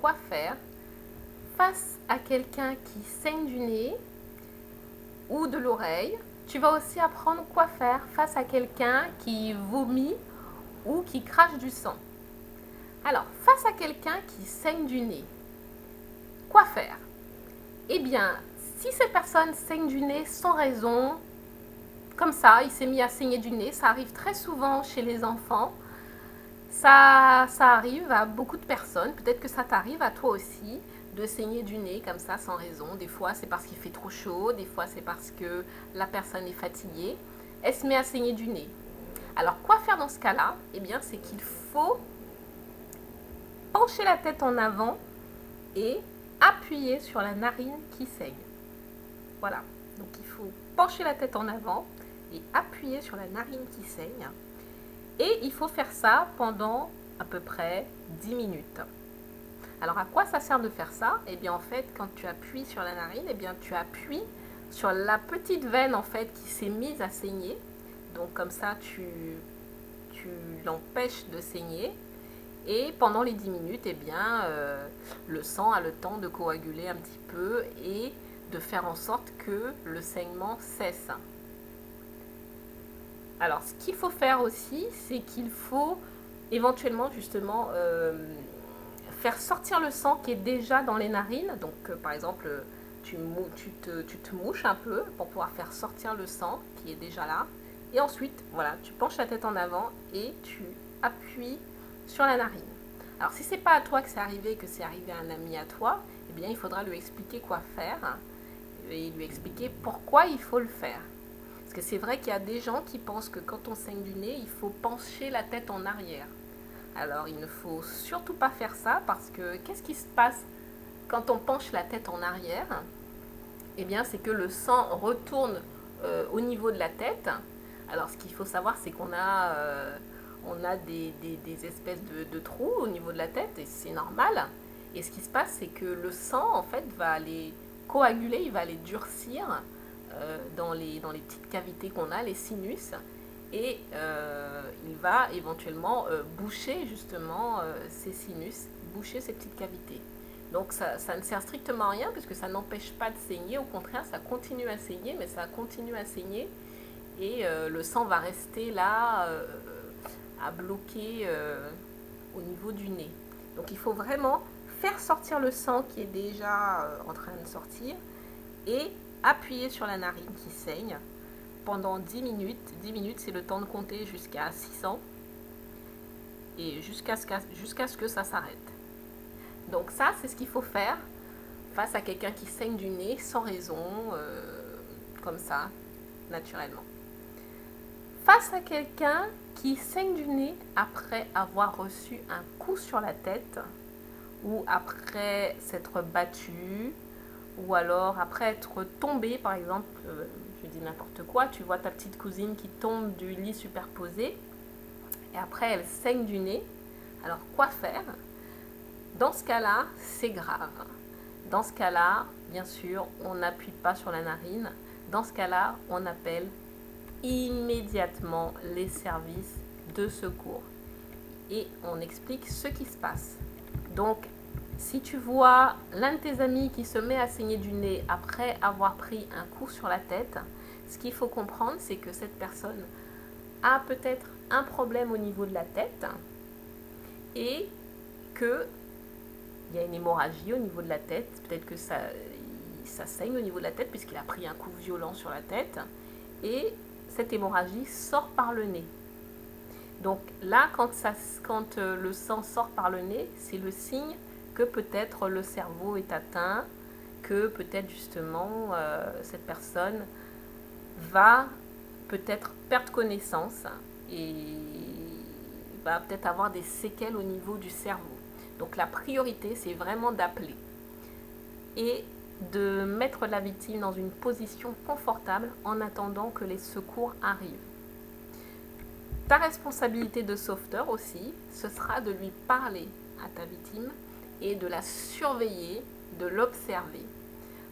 Quoi faire face à quelqu'un qui saigne du nez ou de l'oreille. Tu vas aussi apprendre quoi faire face à quelqu'un qui vomit ou qui crache du sang. Alors, face à quelqu'un qui saigne du nez, quoi faire? Eh bien, si cette personne saigne du nez sans raison, comme ça, il s'est mis à saigner du nez, ça arrive très souvent chez les enfants. Ça arrive à beaucoup de personnes, peut-être que ça t'arrive à toi aussi, de saigner du nez comme ça sans raison. Des fois c'est parce qu'il fait trop chaud, des fois c'est parce que la personne est fatiguée. Elle se met à saigner du nez. Alors quoi faire dans ce cas-là? Eh bien c'est qu'il faut pencher la tête en avant et appuyer sur la narine qui saigne. Voilà, donc il faut pencher la tête en avant et appuyer sur la narine qui saigne. Et il faut faire ça pendant à peu près 10 minutes. Alors à quoi ça sert de faire ça? Eh bien en fait quand tu appuies sur la narine, eh bien tu appuies sur la petite veine en fait qui s'est mise à saigner. Donc comme ça tu l'empêches de saigner. Et pendant les 10 minutes, eh bien le sang a le temps de coaguler un petit peu et de faire en sorte que le saignement cesse. Alors, ce qu'il faut faire aussi, c'est qu'il faut éventuellement justement faire sortir le sang qui est déjà dans les narines. Donc, par exemple, tu te mouches un peu pour pouvoir faire sortir le sang qui est déjà là. Et ensuite, voilà, tu penches la tête en avant et tu appuies sur la narine. Alors, si c'est pas à toi que c'est arrivé, que c'est arrivé à un ami à toi, eh bien, il faudra lui expliquer quoi faire et lui expliquer pourquoi il faut le faire. Parce que c'est vrai qu'il y a des gens qui pensent que quand on saigne du nez, il faut pencher la tête en arrière. Alors il ne faut surtout pas faire ça parce que qu'est-ce qui se passe quand on penche la tête en arrière? Eh bien c'est que le sang retourne au niveau de la tête. Alors ce qu'il faut savoir c'est qu'on a des espèces de trous au niveau de la tête et c'est normal. Et ce qui se passe c'est que le sang en fait va aller coaguler, il va aller durcir dans les petites cavités qu'on a, les sinus, et il va éventuellement boucher justement ces sinus, boucher ces petites cavités. Donc ça ne sert strictement à rien puisque ça n'empêche pas de saigner, au contraire ça continue à saigner, mais ça continue à saigner et le sang va rester là à bloquer au niveau du nez. Donc il faut vraiment faire sortir le sang qui est déjà en train de sortir et appuyer sur la narine qui saigne pendant 10 minutes. 10 minutes, c'est le temps de compter jusqu'à 600 et jusqu'à ce que ça s'arrête. Donc ça, c'est ce qu'il faut faire face à quelqu'un qui saigne du nez sans raison, comme ça, naturellement. Face à quelqu'un qui saigne du nez après avoir reçu un coup sur la tête ou après s'être battu, ou alors après être tombé, par exemple, je dis n'importe quoi, tu vois ta petite cousine qui tombe du lit superposé et après elle saigne du nez. Alors quoi faire? Dans ce cas-là, c'est grave. Dans ce cas-là, bien sûr, on n'appuie pas sur la narine. Dans ce cas-là, on appelle immédiatement les services de secours et on explique ce qui se passe. Donc, si tu vois l'un de tes amis qui se met à saigner du nez après avoir pris un coup sur la tête, ce qu'il faut comprendre, c'est que cette personne a peut-être un problème au niveau de la tête et qu'il y a une hémorragie au niveau de la tête. Peut-être que ça saigne au niveau de la tête puisqu'il a pris un coup violent sur la tête et cette hémorragie sort par le nez. Donc là, quand le sang sort par le nez, c'est le signe que peut-être le cerveau est atteint, que peut-être justement cette personne va peut-être perdre connaissance et va peut-être avoir des séquelles au niveau du cerveau. Donc la priorité, c'est vraiment d'appeler et de mettre la victime dans une position confortable en attendant que les secours arrivent. Ta responsabilité de sauveteur aussi, ce sera de lui parler à ta victime et de la surveiller, de l'observer.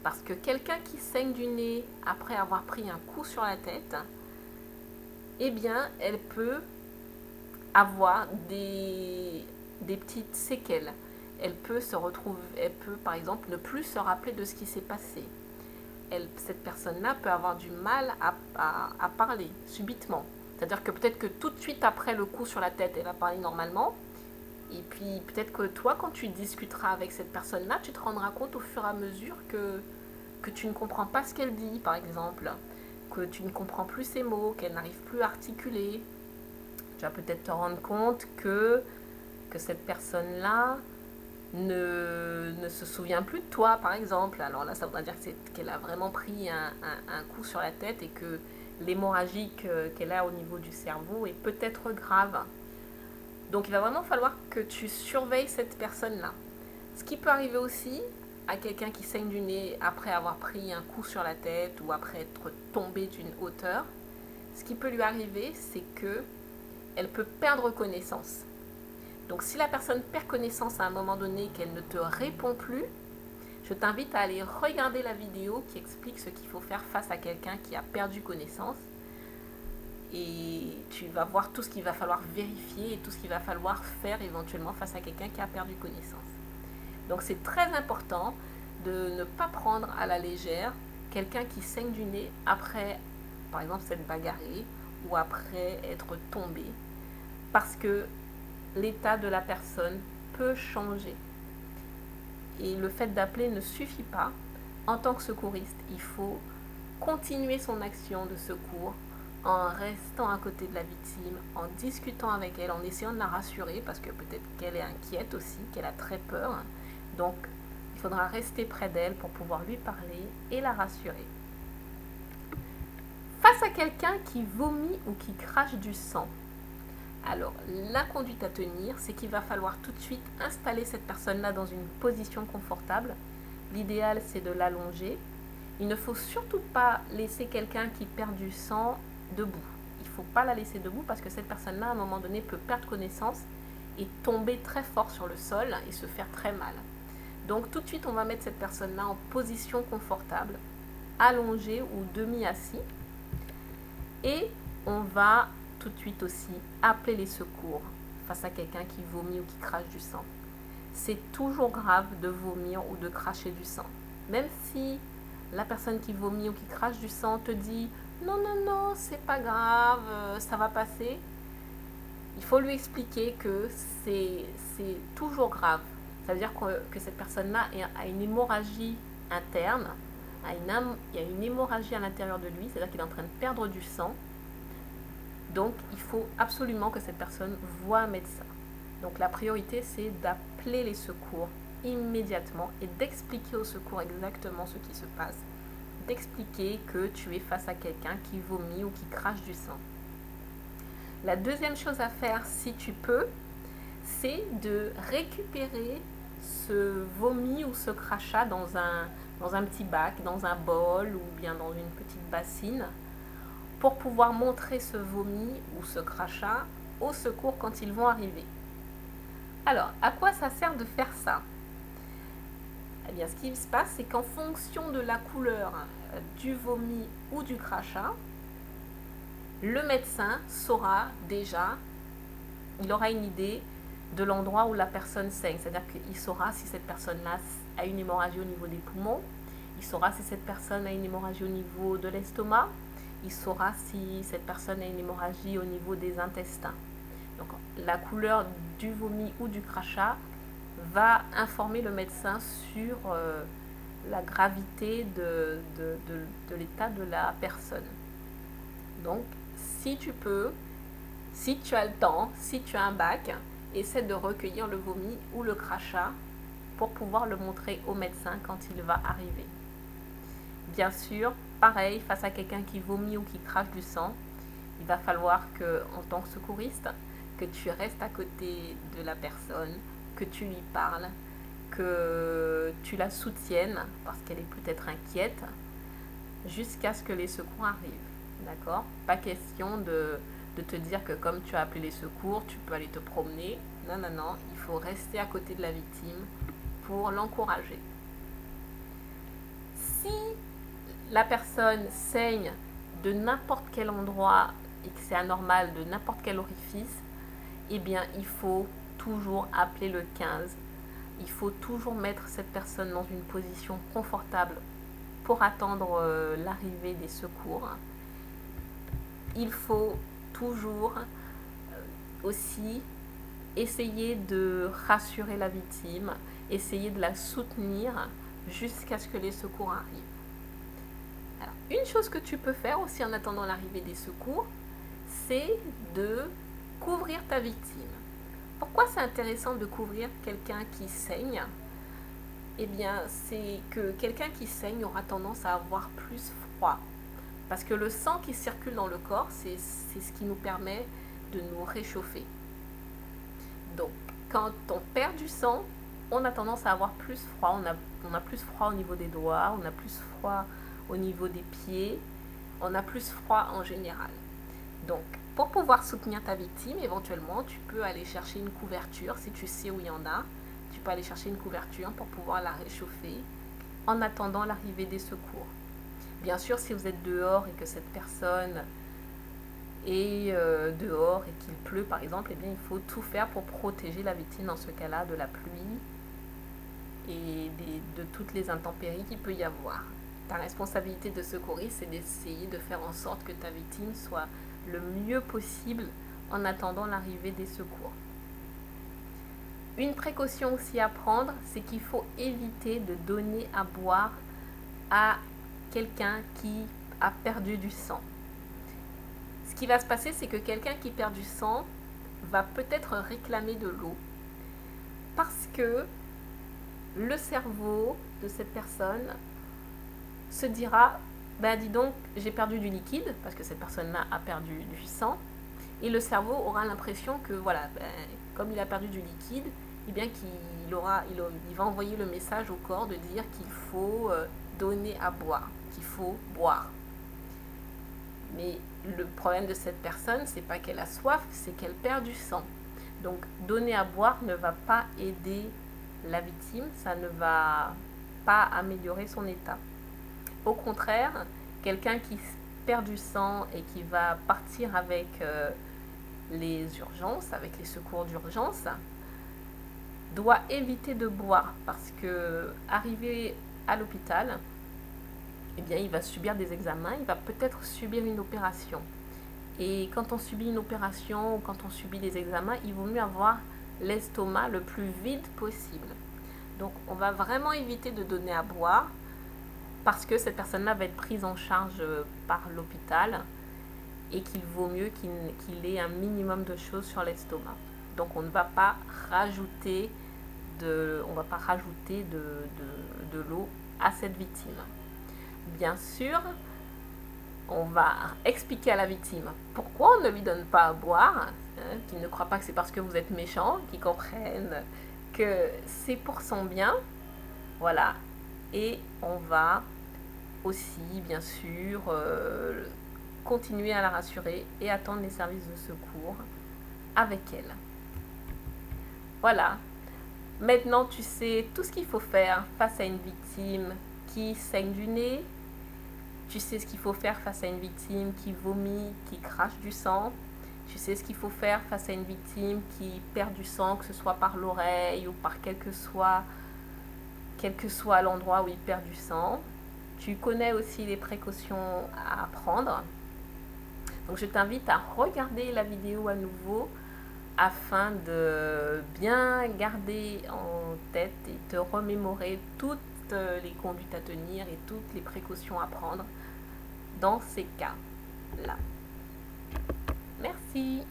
Parce que quelqu'un qui saigne du nez après avoir pris un coup sur la tête, eh bien, elle peut avoir des petites séquelles. elle peut par exemple ne plus se rappeler de ce qui s'est passé. Cette personne-là peut avoir du mal à parler subitement. C'est-à-dire que peut-être que tout de suite après le coup sur la tête, elle va parler normalement. Et puis peut-être que toi, quand tu discuteras avec cette personne-là, tu te rendras compte au fur et à mesure que tu ne comprends pas ce qu'elle dit, par exemple. Que tu ne comprends plus ses mots, qu'elle n'arrive plus à articuler. Tu vas peut-être te rendre compte que cette personne-là ne se souvient plus de toi, par exemple. Alors là, ça voudrait dire qu'elle a vraiment pris un coup sur la tête et que l'hémorragie qu'elle a au niveau du cerveau est peut-être grave. Donc il va vraiment falloir que tu surveilles cette personne-là. Ce qui peut arriver aussi à quelqu'un qui saigne du nez après avoir pris un coup sur la tête ou après être tombé d'une hauteur, ce qui peut lui arriver, c'est que elle peut perdre connaissance. Donc si la personne perd connaissance à un moment donné, qu'elle ne te répond plus, je t'invite à aller regarder la vidéo qui explique ce qu'il faut faire face à quelqu'un qui a perdu connaissance. Et tu vas voir tout ce qu'il va falloir vérifier et tout ce qu'il va falloir faire éventuellement face à quelqu'un qui a perdu connaissance. Donc c'est très important de ne pas prendre à la légère quelqu'un qui saigne du nez après, par exemple, s'être bagarré ou après être tombé. Parce que l'état de la personne peut changer. Et le fait d'appeler ne suffit pas. En tant que secouriste, il faut continuer son action de secours en restant à côté de la victime, en discutant avec elle, en essayant de la rassurer, parce que peut-être qu'elle est inquiète aussi, qu'elle a très peur. Donc, il faudra rester près d'elle pour pouvoir lui parler et la rassurer. Face à quelqu'un qui vomit ou qui crache du sang, alors, la conduite à tenir, c'est qu'il va falloir tout de suite installer cette personne-là dans une position confortable. L'idéal, c'est de l'allonger. Il ne faut surtout pas laisser quelqu'un qui perd du sang debout. Il ne faut pas la laisser debout parce que cette personne-là, à un moment donné, peut perdre connaissance et tomber très fort sur le sol et se faire très mal. Donc, tout de suite, on va mettre cette personne-là en position confortable, allongée ou demi-assis. Et on va tout de suite aussi appeler les secours face à quelqu'un qui vomit ou qui crache du sang. C'est toujours grave de vomir ou de cracher du sang. Même si la personne qui vomit ou qui crache du sang te dit non, non, non, c'est pas grave, ça va passer, il faut lui expliquer que c'est toujours grave. Ça veut dire que cette personne-là a une hémorragie interne, il y a une hémorragie à l'intérieur de lui, c'est-à-dire qu'il est en train de perdre du sang. Donc, il faut absolument que cette personne voie un médecin. Donc, la priorité, c'est d'appeler les secours immédiatement et d'expliquer aux secours exactement ce qui se passe. D'expliquer que tu es face à quelqu'un qui vomit ou qui crache du sang. La deuxième chose à faire, si tu peux, c'est de récupérer ce vomi ou ce crachat dans un petit bac, dans un bol ou bien dans une petite bassine, pour pouvoir montrer ce vomi ou ce crachat aux secours quand ils vont arriver. Alors, à quoi ça sert de faire ça? Eh bien, ce qui se passe, c'est qu'en fonction de la couleur du vomi ou du crachat, le médecin saura déjà, il aura une idée de l'endroit où la personne saigne. C'est-à-dire qu'il saura si cette personne-là a une hémorragie au niveau des poumons, il saura si cette personne a une hémorragie au niveau de l'estomac, il saura si cette personne a une hémorragie au niveau des intestins. Donc, la couleur du vomi ou du crachat va informer le médecin sur la gravité de l'état de la personne. Donc, si tu peux, si tu as le temps, si tu as un bac, essaie de recueillir le vomi ou le crachat pour pouvoir le montrer au médecin quand il va arriver. Bien sûr, pareil, face à quelqu'un qui vomit ou qui crache du sang, il va falloir que, en tant que secouriste, que tu restes à côté de la personne, que tu lui parles, que tu la soutiennes parce qu'elle est peut-être inquiète, jusqu'à ce que les secours arrivent. D'accord? Pas question de te dire que comme tu as appelé les secours, tu peux aller te promener. Non, non, non, il faut rester à côté de la victime pour l'encourager. Si la personne saigne de n'importe quel endroit et que c'est anormal, de n'importe quel orifice, eh bien, il faut toujours appeler le 15 Il faut toujours mettre cette personne dans une position confortable pour attendre l'arrivée des secours. Il faut toujours aussi essayer de rassurer la victime, essayer de la soutenir jusqu'à ce que les secours arrivent. Alors, une chose que tu peux faire aussi en attendant l'arrivée des secours, c'est de couvrir ta victime. Pourquoi c'est intéressant de couvrir quelqu'un qui saigne? Eh bien, c'est que quelqu'un qui saigne aura tendance à avoir plus froid. Parce que le sang qui circule dans le corps, c'est ce qui nous permet de nous réchauffer. Donc, quand on perd du sang, on a tendance à avoir plus froid. On a plus froid au niveau des doigts, on a plus froid au niveau des pieds, on a plus froid en général. Donc, pour pouvoir soutenir ta victime, éventuellement, tu peux aller chercher une couverture, si tu sais où il y en a. Tu peux aller chercher une couverture pour pouvoir la réchauffer en attendant l'arrivée des secours. Bien sûr, si vous êtes dehors et que cette personne est dehors et qu'il pleut, par exemple, eh bien, il faut tout faire pour protéger la victime dans ce cas-là de la pluie et de toutes les intempéries qu'il peut y avoir. Ta responsabilité de secouriste, c'est d'essayer de faire en sorte que ta victime soit le mieux possible en attendant l'arrivée des secours. Une précaution aussi à prendre, c'est qu'il faut éviter de donner à boire à quelqu'un qui a perdu du sang. Ce qui va se passer, c'est que quelqu'un qui perd du sang va peut-être réclamer de l'eau parce que le cerveau de cette personne se dira dis donc, j'ai perdu du liquide, parce que cette personne-là a perdu du sang, et le cerveau aura l'impression que, voilà, comme il a perdu du liquide, eh bien il va envoyer le message au corps de dire qu'il faut donner à boire, qu'il faut boire. Mais le problème de cette personne, c'est pas qu'elle a soif, c'est qu'elle perd du sang. Donc, donner à boire ne va pas aider la victime, ça ne va pas améliorer son état. Au contraire, quelqu'un qui perd du sang et qui va partir avec les urgences, avec les secours d'urgence, doit éviter de boire parce que arrivé à l'hôpital, eh bien, il va subir des examens, il va peut-être subir une opération. Et quand on subit une opération ou quand on subit des examens, il vaut mieux avoir l'estomac le plus vide possible. Donc, on va vraiment éviter de donner à boire parce que cette personne-là va être prise en charge par l'hôpital et qu'il vaut mieux qu'il ait un minimum de choses sur l'estomac. Donc, on ne va pas rajouter de l'eau à cette victime. Bien sûr, on va expliquer à la victime pourquoi on ne lui donne pas à boire, qu'il ne croit pas que c'est parce que vous êtes méchant, qu'il comprenne que c'est pour son bien, voilà, et on va aussi, bien sûr, continuer à la rassurer et attendre les services de secours avec elle. Voilà, maintenant tu sais tout ce qu'il faut faire face à une victime qui saigne du nez, tu sais ce qu'il faut faire face à une victime qui vomit, qui crache du sang. Tu sais ce qu'il faut faire face à une victime qui perd du sang, que ce soit par l'oreille ou par quel que soit l'endroit où il perd du sang. Tu connais aussi les précautions à prendre. Donc je t'invite à regarder la vidéo à nouveau afin de bien garder en tête et te remémorer toutes les conduites à tenir et toutes les précautions à prendre dans ces cas-là. Merci.